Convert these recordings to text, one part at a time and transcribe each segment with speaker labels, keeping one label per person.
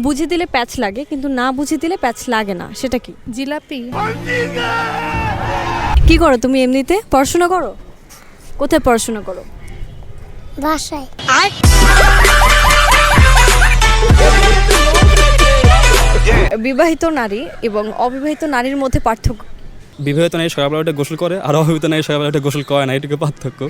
Speaker 1: বুঝে দিলে প্যাচ লাগে কিন্তু না বুঝে দিলে প্যাচ লাগে না, সেটা কি?
Speaker 2: জিলাপি।
Speaker 1: কি করো তুমি এমনিতে? পড়াশোনা করো? কোথায় পড়াশোনা করো?
Speaker 3: বাসায়।
Speaker 1: বিবাহিত নারী এবং অবিবাহিত নারীর মধ্যে পার্থক্য?
Speaker 4: বিবাহিত নারী সকালবেলা উঠে গোসল করে আর অবিবাহিত নারী সকালবেলা উঠে গোসল করে না, এটুকু পার্থক্য।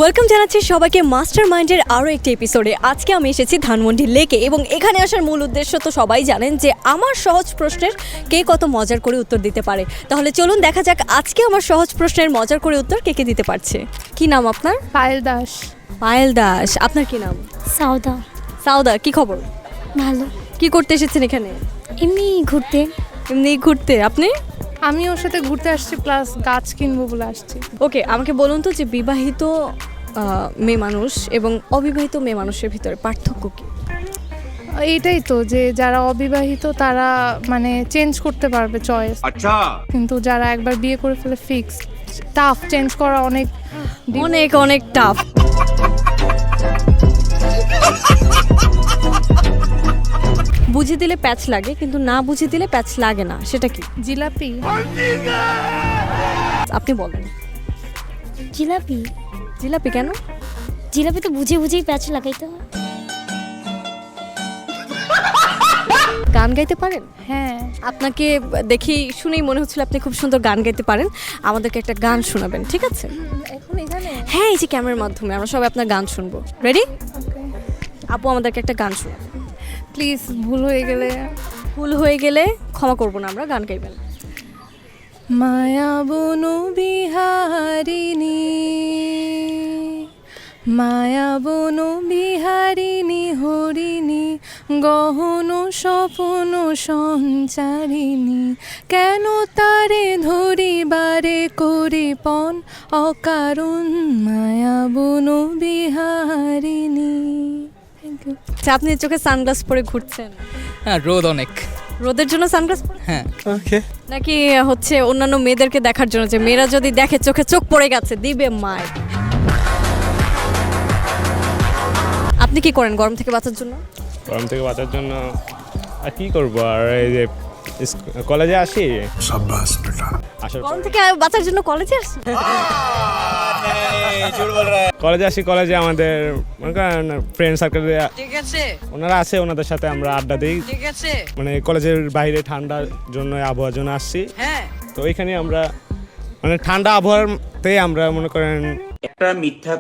Speaker 1: ওয়েলকাম জানাচ্ছি সবাইকে মাস্টার মাইন্ডের আরও একটি এপিসোডে। আজকে আমি এসেছি ধানমন্ডি লেকে এবং এখানে আসার মূল উদ্দেশ্য তো সবাই জানেন যে আমার সহজ প্রশ্নের কে কত মজার করে উত্তর দিতে পারে। তাহলে চলুন দেখা যাক আজকে আমার সহজ প্রশ্নের মজার করে উত্তর কে কে দিতে পারছে। কি নাম আপনার?
Speaker 2: পায়েল দাস।
Speaker 1: পায়েল দাস। আপনার কি নাম?
Speaker 3: সাউদা।
Speaker 1: সাউদা, কি খবর?
Speaker 3: ভালো।
Speaker 1: কি করতে এসেছেন এখানে?
Speaker 3: এমনি ঘুরতে।
Speaker 1: এমনি ঘুরতে। আপনি?
Speaker 2: আমি ওর সাথে ঘুরতে আসছি প্লাস গাছ কিনবো বলে আসছি।
Speaker 1: ওকে, আমাকে বলুন তো যে বিবাহিত মেয়ে মানুষ এবং অবিবাহিত মেয়ে মানুষের ভিতরে পার্থক্য কি?
Speaker 2: এইটাই তো যে যারা অবিবাহিত তারা মানে চেঞ্জ করতে পারবে চয়েস,
Speaker 5: আচ্ছা,
Speaker 2: কিন্তু যারা একবার বিয়ে করে ফেলে ফিক্স, টাফ, চেঞ্জ করা অনেক
Speaker 1: অনেক অনেক টাফ। বুঝে দিলে প্যাচ লাগে কিন্তু না বুঝে দিলে প্যাচ লাগে না, সেটা কি?
Speaker 2: জিলাপি।
Speaker 1: আপনি বলেন।
Speaker 3: জিলাপি।
Speaker 1: জিলাপি কেন?
Speaker 3: জিলাপি তো বুঝে বুঝেই প্যাচ লাগাইতে হয়।
Speaker 1: গান গাইতে পারেন?
Speaker 2: হ্যাঁ।
Speaker 1: আপনাকে দেখি শুনেই মনে হচ্ছিল আপনি খুব সুন্দর গান গাইতে পারেন। আমাদেরকে একটা গান শোনাবেন, ঠিক আছে?
Speaker 2: এখন এখানে?
Speaker 1: হ্যাঁ, এই যে ক্যামেরার মাধ্যমে আমরা সবাই আপনার গান শুনবো। রেডি? আপু আমাদেরকে একটা গান শোনাবেন
Speaker 2: প্লিজ। ভুল হয়ে গেলে
Speaker 1: ভুল হয়ে গেলে ক্ষমা করবো না আমরা, গান গাইবেন।
Speaker 2: মায়া বনু বিহারিণী, মায়া বনু বিহারিণী হরিণী, গহন স্বপ্ন সঞ্চারিণী, কেন তারে ধরিবারে করি পণ অকারণ, মায়া বনু বিহারিণী। Thank you.
Speaker 1: আচ্ছা, আপনি চোখে সানগ্লাস পরে ঘুরছেন,
Speaker 6: হ্যাঁ, রোদ অনেক।
Speaker 1: রোদের জন্য সানগ্লাস পরে?
Speaker 6: হ্যাঁ।
Speaker 4: ওকে।
Speaker 1: নাকি হচ্ছে অন্যান্য মেয়েদেরকে দেখার জন্য, যে মেয়েরা যদি দেখে চোখে চোখ পড়ে গেছে দিবে মায়? আপনি কি করেন গরম থেকে বাঁচার জন্য?
Speaker 7: গরম থেকে বাঁচার জন্য আর কি করবো, আর এই যে কলেজে আসি। আসার
Speaker 1: গরম থেকে বাঁচার জন্য কলেজে আসছেন?
Speaker 7: কলেজে আসি, কলেজে আমাদের মনে করেন ফ্রেন্ড সার্কেল ওনারা আছে, ওনাদের সাথে আমরা আড্ডা দিই। মানে কলেজের বাইরে ঠান্ডার জন্য আবহাওয়ার জন্য আসছি, তো ওইখানে আমরা মানে ঠান্ডা আবহাওয়াতে আমরা মনে করেন
Speaker 5: একটা মিথ্যা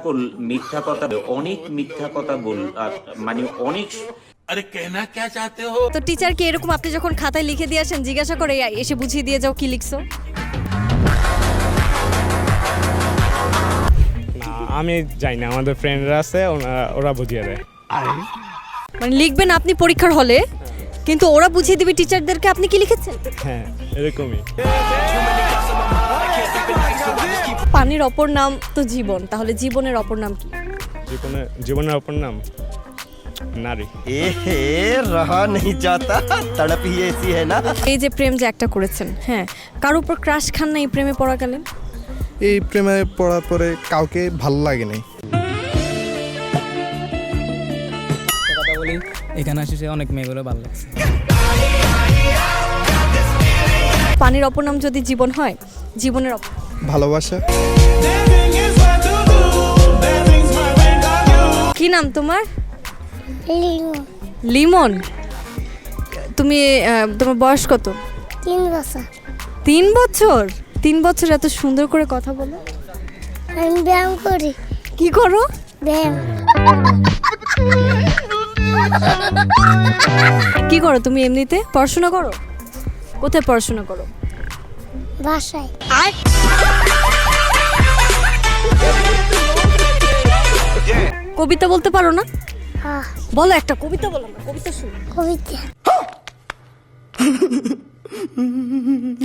Speaker 5: কথা, অনেক মিথ্যা কথা মানে অনেক।
Speaker 1: তো টিচার কি এরকম আপনি যখন খাতায় লিখে দিয়ে আসেন জিজ্ঞাসা করে এসে বুঝিয়ে দিয়ে যাও কি লিখছো?
Speaker 7: না, আমি যাই না, আমাদের ফ্রেন্ডরা আছে, ওরা বুঝিয়ে দেয়।
Speaker 1: মানে লিখবেন আপনি পরীক্ষার হলে, কিন্তু ওরা বুঝিয়ে দিবে টিচারদেরকে আপনি কি লিখেছেন?
Speaker 7: হ্যাঁ, এরকমই।
Speaker 1: পানির অপর নাম তো জীবন, তাহলে জীবনের অপর নাম কি?
Speaker 7: জীবনের অপর নাম নারী।
Speaker 8: रहा नहीं जाता, तड़प ही ऐसी है ना।
Speaker 1: এই যে প্রেম যে একটা করেছেন, হ্যাঁ, কার উপর ক্রাশ খান না এই প্রেমে পড়া গেলেন?
Speaker 9: এই প্রেমে পড়ার পরে কাউকে ভালো লাগে নাই।
Speaker 6: কথা বলি, এখানে আসি অনেক মেয়েগুলো ভালো লাগছে।
Speaker 1: পানির অপর নাম যদি জীবন হয়, জীবনের অপর
Speaker 9: ভালোবাসা।
Speaker 1: কি নাম তোমার?
Speaker 3: লিমন।
Speaker 1: লিমন। তুমি তোমার বয়স কত?
Speaker 3: 3 বছর।
Speaker 1: 3 বছর? 3 বছর এত সুন্দর করে কথা বলো?
Speaker 3: আমি ব্যায়াম করি।
Speaker 1: কি করো?
Speaker 3: ব্যায়াম।
Speaker 1: কি করো তুমি এমনিতে? পড়াশোনা করো? কোথায় পড়াশোনা করো?
Speaker 3: বাসায়।
Speaker 1: কবিতা বলতে পারো না?
Speaker 3: হ্যাঁ।
Speaker 1: বলো একটা কবিতা, বলো না, কবিতা শুনো।
Speaker 3: কবিতা।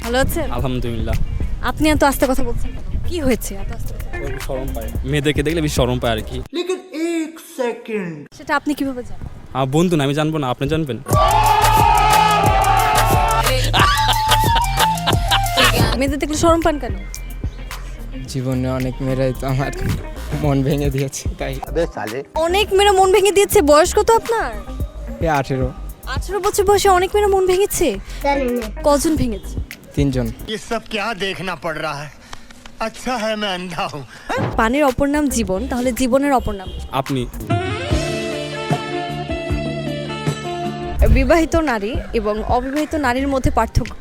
Speaker 1: ভালো আছেন?
Speaker 4: আলহামদুলিল্লাহ।
Speaker 1: আপনি এত আস্তে কথা বলছেন কেন? কি হয়েছে এত আস্তে কথা?
Speaker 4: শরম পায়, মেয়েদেরকে দেখলে বেশি শরম পায় আর কি।
Speaker 1: সেটা আপনি কিভাবে জানেন?
Speaker 4: আমার বন্ধু না, আমি জানবো না, আপনি জানবেন?
Speaker 1: মেয়েদের দেখলে শরম পান কেন?
Speaker 6: জীবনে অনেক মেয়েরাই তো আমার মন ভেঙে দিয়েছে, তাই
Speaker 1: অনেক মেয়েরা মন ভেঙে দিয়েছে। বয়স কত আপনার?
Speaker 6: 18
Speaker 1: 18 বছর বয়সে অনেক মেয়েরা মন ভেঙেছে। কজন ভেঙেছে?
Speaker 6: 3 জন।
Speaker 8: ये सब क्या देखना पड़ रहा है अच्छा है मैं अंधा हूँ
Speaker 1: পানির অপর নাম জীবন, তাহলে জীবনের অপর নাম?
Speaker 4: আপনি
Speaker 1: বিবাহিত নারী এবং অবিবাহিত নারীর মধ্যে পার্থক্য?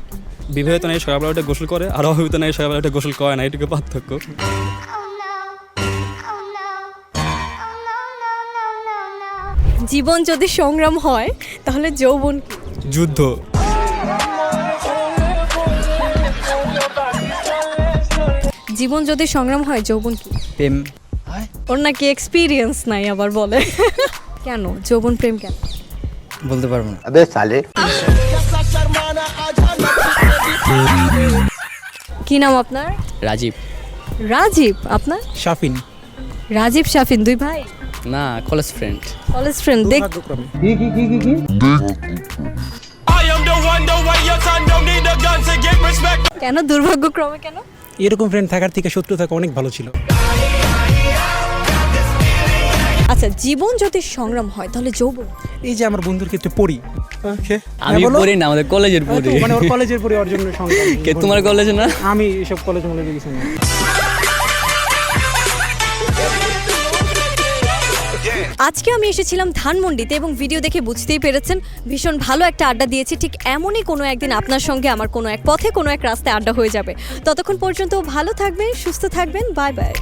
Speaker 4: বিবাহিত নারী সকালবেলা উঠে গোসল করে আর অবিবাহিত নারী সকালবেলা উঠে গোসল করে না, এইটুকু পার্থক্য।
Speaker 1: জীবন যদি সংগ্রাম হয় তাহলে যৌবন কি?
Speaker 4: যুদ্ধ।
Speaker 1: জীবন যদি সংগ্রাম হয় যৌবন কি?
Speaker 6: প্রেম।
Speaker 1: ওর নাকি এক্সপিরিয়েন্স নাই আবার বলে। কেন যৌবন প্রেম কেন?
Speaker 6: বলতে পারবো না।
Speaker 1: কি নাম আপনার?
Speaker 6: রাজীব।
Speaker 1: রাজীব। আপনার?
Speaker 6: শাফিন।
Speaker 1: রাজীব শাফিন, দুই ভাই?
Speaker 6: না, কলেজ ফ্রেন্ড।
Speaker 1: College friend. দেখ কেন দুর্ভাগ্যক্রমে কেন?
Speaker 10: এরকম ফ্রেন্ড থাকার থেকে শত্রু থাকা অনেক ভালো ছিল।
Speaker 1: আচ্ছা, জীবন যদি সংগ্রাম হয় তাহলে যৌবন?
Speaker 10: এই যে আমার বন্ধুর ক্ষেত্রে পড়ি,
Speaker 6: আমি পড়ি না, আমাদের কলেজের পড়ি।
Speaker 10: মানে ওর কলেজের পড়ি, ওর জন্য সংগ্রাম।
Speaker 6: কে তোমার কলেজে না?
Speaker 10: আমি এসব কলেজে মনে গেছি না।
Speaker 1: আজকে আমি এসেছিলাম ধানমন্ডিতে এবং ভিডিও দেখে বুঝতেই পেরেছেন ভীষণ ভালো একটা আড্ডা দিয়েছি। ঠিক এমনই কোনো একদিন আপনার সঙ্গে আমার কোনো এক পথে কোনো এক রাস্তায় আড্ডা হয়ে যাবে। ততক্ষণ পর্যন্ত ভালো থাকবেন, সুস্থ থাকবেন। Bye bye.